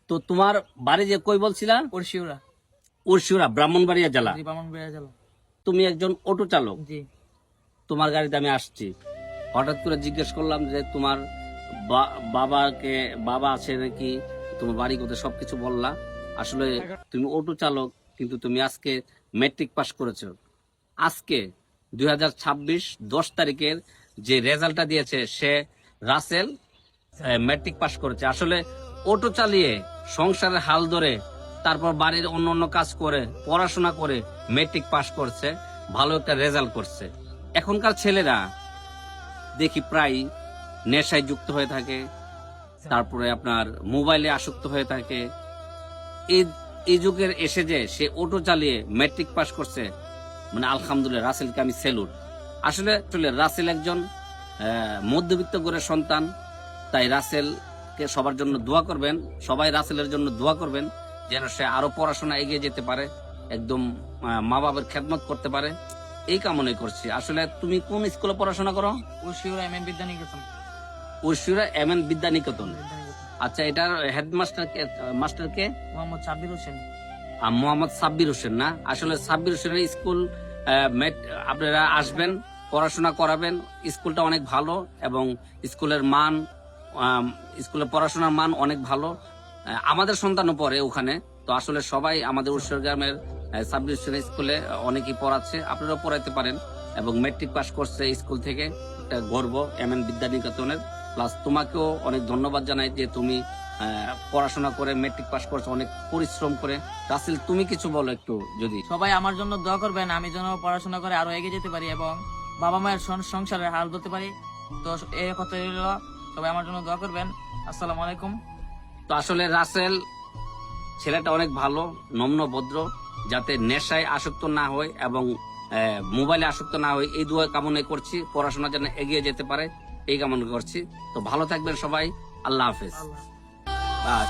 তো তোমার বাড়ি যে কই বলছিলা? পরশিউরা। উরশিউরা, ব্রাহ্মণবাড়িয়া জেলা। জি, ব্রাহ্মণবাড়িয়া জেলা। তুমি একজন অটো চালক। জি। তোমার গাড়িতে আমি আসছি, হঠাৎ করে জিজ্ঞেস করলাম যে তোমার বাবা আছে নাকি, তোমার বাড়ি কোথায়, সবকিছু বললা। আসলে তুমি অটো চালক, কিন্তু তুমি আজকে ম্যাট্রিক পাস করেছো। আজকে 2026 10 তারিখের যে রেজাল্টটা দিয়েছে, সে রাসেল ম্যাট্রিক পাস করেছে। আসলে অটো চালিয়ে সংসারের হাল ধরে, তারপর বাড়ির অন্য অন্য কাজ করে, পড়াশোনা করে ম্যাট্রিক পাস করছে, ভালো একটা রেজাল্ট করছে। এখনকার ছেলেরা দেখি প্রায় নেশায় যুক্ত হয়ে থাকে, তারপরে আপনার মোবাইলে আসক্ত হয়ে থাকে। এই যুগের এসে যে সে অটো চালিয়ে ম্যাট্রিক পাস করছে, মানে আলহামদুলিল্লাহ, রাসেলকে আমি স্যালুট। আসলে রাসেল একজন মধ্যবিত্ত ঘরের সন্তান, তাই রাসেলকে সবার জন্য দোয়া করবেন, সবাই রাসেলের জন্য দোয়া করবেন, যেন সে আরো পড়াশোনা এগিয়ে যেতে পারে, একদম মা বাবার খেদমত করতে পারে, এই কামনাই করছি। আসলে তুমি কোন স্কুলে পড়াশোনা করো? পরশিউরা এমএন বিদ্যানিকেতন। উরশিউরা এমএন বিদ্যানিকেতন। আচ্ছা, এটার হেডমাস্টার কে? মোহাম্মদ সাব্বির হোসেন। মোহাম্মদ সাব্বির হোসেন না? আসলে সাব্বির হোসেনের স্কুল আপনারা আসবেন, পড়াশোনা করাবেন। স্কুলটা অনেক ভালো এবং স্কুলের মান, স্কুলের পড়াশোনার মান অনেক ভালো। আমাদের সন্তানও পড়ে ওখানে। তো আসলে সবাই আমাদের উরশিউরা গ্রামের সাব্বির হোসেন স্কুলে অনেকেই পড়াচ্ছে, আপনারাও পড়াইতে পারেন। এবং ম্যাট্রিক পাস করছে স্কুল থেকে, একটা গর্ব এমএন বিদ্যানিকেতনের। প্লাস তোমাকেও অনেক ধন্যবাদ জানাই যে তুমি পড়াশোনা করে ম্যাট্রিক পাস করছো, অনেক পরিশ্রম করে। রাসেল, তুমি কিছু বলো একটু যদি। সবাই আমার জন্য দোয়া করবেন, আমি যেন পড়াশোনা করে আরো এগিয়ে যেতে পারি এবং বাবা মায়ের সংসারের হাল ধরতে পারি। তো এই কথা রইল, সবাই আমার জন্য দোয়া করবেন। আসসালামু আলাইকুম। তো আসলে রাসেল ছেলেটা অনেক ভালো, নম্র ভদ্র, যাতে নেশায় আসক্ত না হয় এবং মোবাইলে আসক্ত না হয়, এই দোয়া কামনা করছি। পড়াশোনা যেন এগিয়ে যেতে পারে, এই কামনা করছি। তো ভালো থাকবেন সবাই, আল্লাহ হাফেজ। আল্লাহ। বাস।